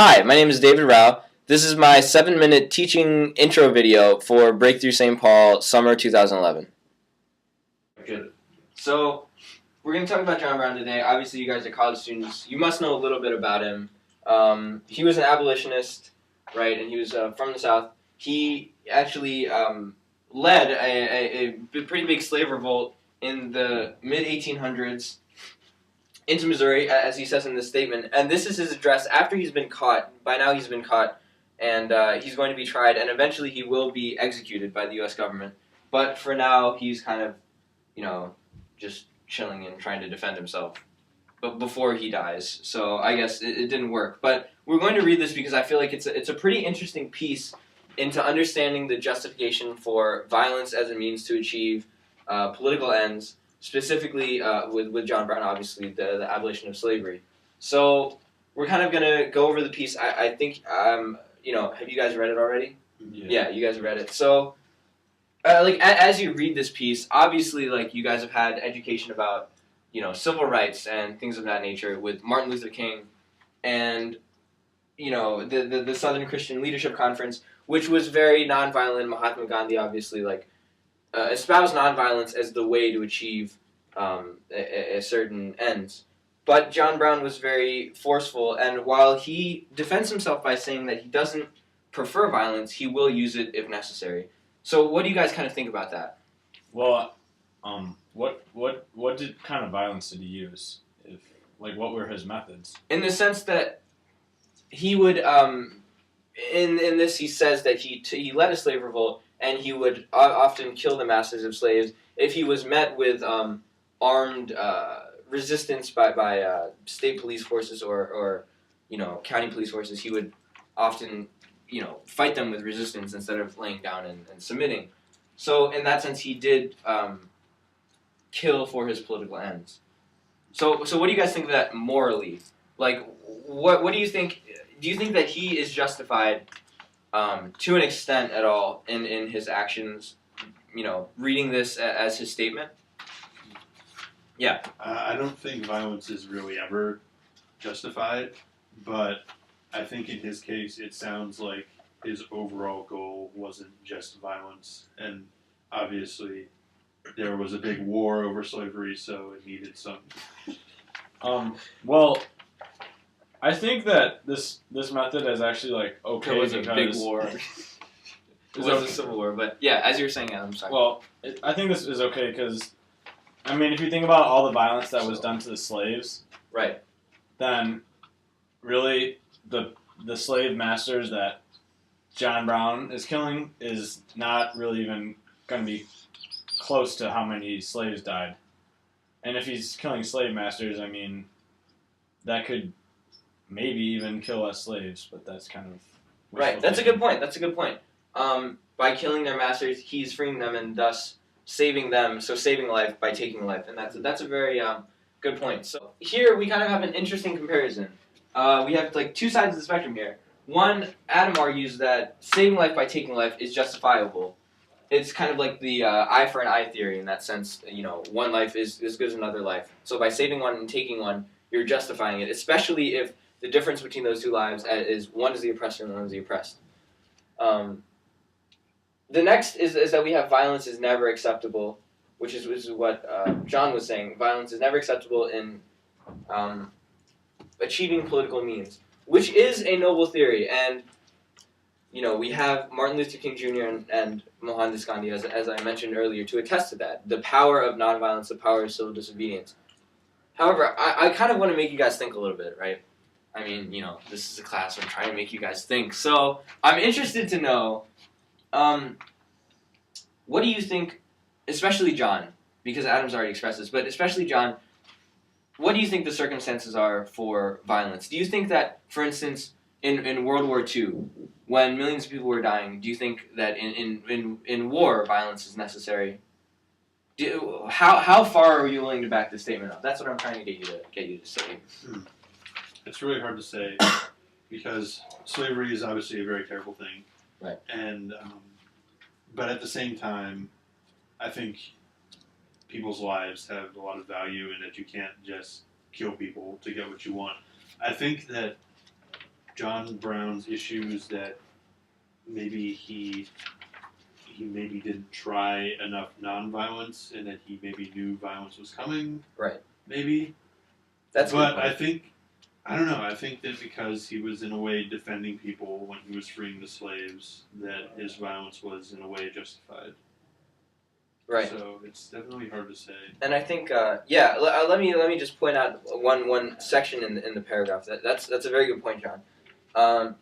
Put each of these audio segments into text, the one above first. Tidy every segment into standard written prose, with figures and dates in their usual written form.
Hi, my name is David Rao. This is my 7-minute teaching intro video for Breakthrough St. Paul Summer 2011. Good. So, we're going to talk about John Brown today. Obviously, you guys are college students. You must know a little bit about him. He was an abolitionist, right, and he was from the South. He actually led a pretty big slave revolt in the mid-1800s into Missouri, as he says in this statement. And this is his address after he's been caught. By now he's been caught, and he's going to be tried, and eventually he will be executed by the U.S. government. But for now, he's kind of, just chilling and trying to defend himself but before he dies. So I guess it didn't work. But we're going to read this because I feel like it's a pretty interesting piece into understanding the justification for violence as a means to achieve political ends, specifically with John Brown, obviously, the abolition of slavery. So we're kind of going to go over the piece. I think, have you guys read it already? Yeah, you guys read it. So, as you read this piece, obviously, you guys have had education about, civil rights and things of that nature with Martin Luther King and, the Southern Christian Leadership Conference, which was very nonviolent. Mahatma Gandhi, obviously, espoused nonviolence as the way to achieve a certain ends. But John Brown was very forceful, and while he defends himself by saying that he doesn't prefer violence, he will use it if necessary. So what do you guys kind of think about that? Well, what kind of violence did he use? What were his methods? In the sense that he would, in this he says that he led a slave revolt, and he would often kill the masters of slaves. If he was met with armed resistance by state police forces or county police forces, he would often fight them with resistance instead of laying down and submitting. So in that sense, he did kill for his political ends. So what do you guys think of that morally? What do you think? Do you think that he is justified to an extent at all in his actions, reading this as his statement? Yeah. I don't think violence is really ever justified, but I think in his case it sounds like his overall goal wasn't just violence, and obviously there was a big war over slavery, so it needed some. Well, I think that this method is actually okay. There was a big war. It was a civil war, but yeah, as you were saying, Adam, sorry. Well, I think this is okay because, if you think about all the violence that was done to the slaves, right, then really the slave masters that John Brown is killing is not really even going to be close to how many slaves died. And if he's killing slave masters, that could maybe even kill us slaves, but that's kind of right. That's a good point. By killing their masters, he's freeing them and thus saving them. So saving life by taking life, and that's a very good point. So here we kind of have an interesting comparison. We have two sides of the spectrum here. One, Adam argues that saving life by taking life is justifiable. It's kind of like the eye for an eye theory in that sense. One life is as good as another life. So by saving one and taking one, you're justifying it, especially if the difference between those two lives is one is the oppressor and one is the oppressed. The next is that we have violence is never acceptable, which is what John was saying. Violence is never acceptable in achieving political means, which is a noble theory. And, we have Martin Luther King Jr. and Mohandas Gandhi, as I mentioned earlier, to attest to that. The power of nonviolence, the power of civil disobedience. However, I kind of want to make you guys think a little bit, right? This is a class where I'm trying to make you guys think. So I'm interested to know, what do you think, especially John, because Adam's already expressed this, but especially John, what do you think the circumstances are for violence? Do you think that, for instance, in World War II, when millions of people were dying, do you think that in war violence is necessary? How far are you willing to back this statement up? That's what I'm trying to get you to say. It's really hard to say because slavery is obviously a very terrible thing, right? And but at the same time, I think people's lives have a lot of value, and that you can't just kill people to get what you want. I think that John Brown's issues that maybe he maybe didn't try enough nonviolence and that he maybe knew violence was coming. Right. Maybe. That's. But I don't know. I think that because he was in a way defending people when he was freeing the slaves, that his violence was in a way justified. Right. So it's definitely hard to say. And I think, let me just point out one section in the paragraph. That's a very good point, John.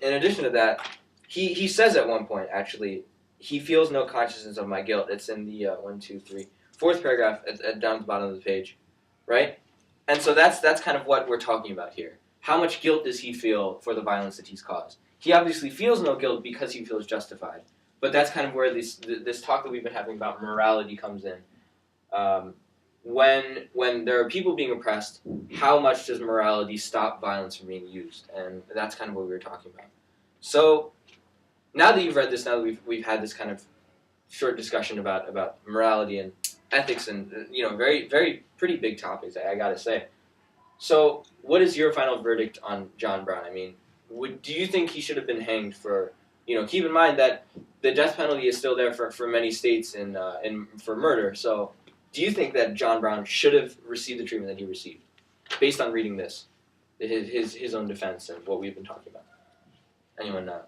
In addition to that, he says at one point, actually, he feels no consciousness of my guilt. It's in the fourth paragraph down at the bottom of the page, right? And so that's kind of what we're talking about here. How much guilt does he feel for the violence that he's caused? He obviously feels no guilt because he feels justified. But that's kind of where this talk that we've been having about morality comes in. When there are people being oppressed, how much does morality stop violence from being used? And that's kind of what we were talking about. So now that you've read this, now that we've had this kind of short discussion about morality and ethics and very very pretty big topics, I gotta say. So what is your final verdict on John Brown? I mean, do you think he should have been hanged for? Keep in mind that the death penalty is still there for many states for murder. So, do you think that John Brown should have received the treatment that he received, based on reading this, his own defense and what we've been talking about? Anyone know?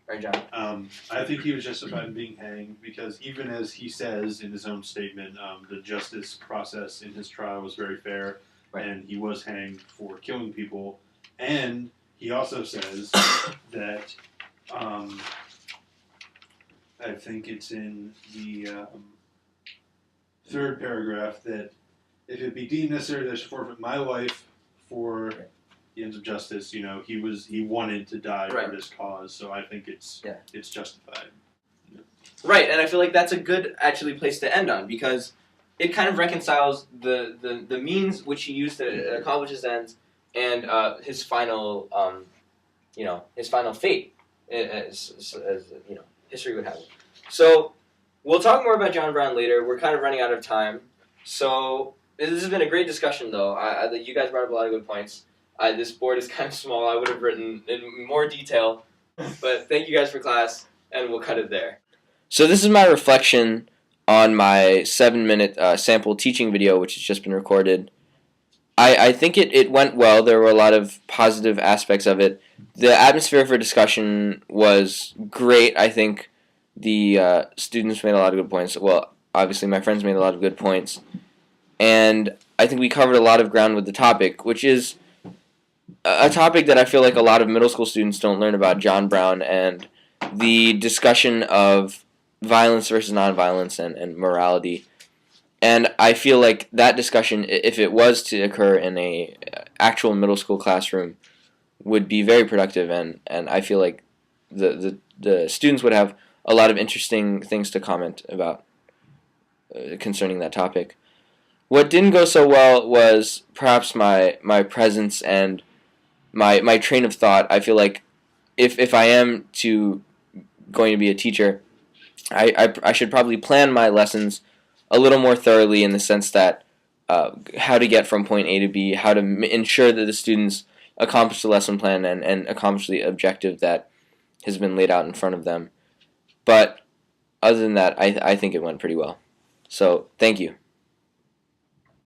Right, John? I think he was justified in being hanged because even as he says in his own statement, the justice process in his trial was very fair, right. And he was hanged for killing people. And he also says that. I think it's in the third paragraph that if it be deemed necessary that I should forfeit my life for the ends of justice, he wanted to die for this cause, so I think it's justified. Yeah. Right, and I feel like that's a good actually place to end on because it kind of reconciles the means which he used to accomplish his ends and his final his final fate. As history would have it. So we'll talk more about John Brown later. We're kind of running out of time. So this has been a great discussion, though. You guys brought up a lot of good points. This board is kind of small. I would have written in more detail. But thank you guys for class, and we'll cut it there. So this is my reflection on my 7-minute sample teaching video, which has just been recorded. I think it went well. There were a lot of positive aspects of it. The atmosphere for discussion was great. I think the students made a lot of good points. Well, obviously my friends made a lot of good points. And I think we covered a lot of ground with the topic, which is a topic that I feel like a lot of middle school students don't learn about, John Brown, and the discussion of violence versus nonviolence and morality. And I feel like that discussion, if it was to occur in a actual middle school classroom, would be very productive, and I feel like the students would have a lot of interesting things to comment about concerning that topic. What didn't go so well was perhaps my presence and my train of thought. I feel like if I am going to be a teacher, I should probably plan my lessons a little more thoroughly in the sense that how to get from point A to B, how to ensure that the students accomplish the lesson plan and accomplish the objective that has been laid out in front of them. But other than that, I think it went pretty well. So thank you.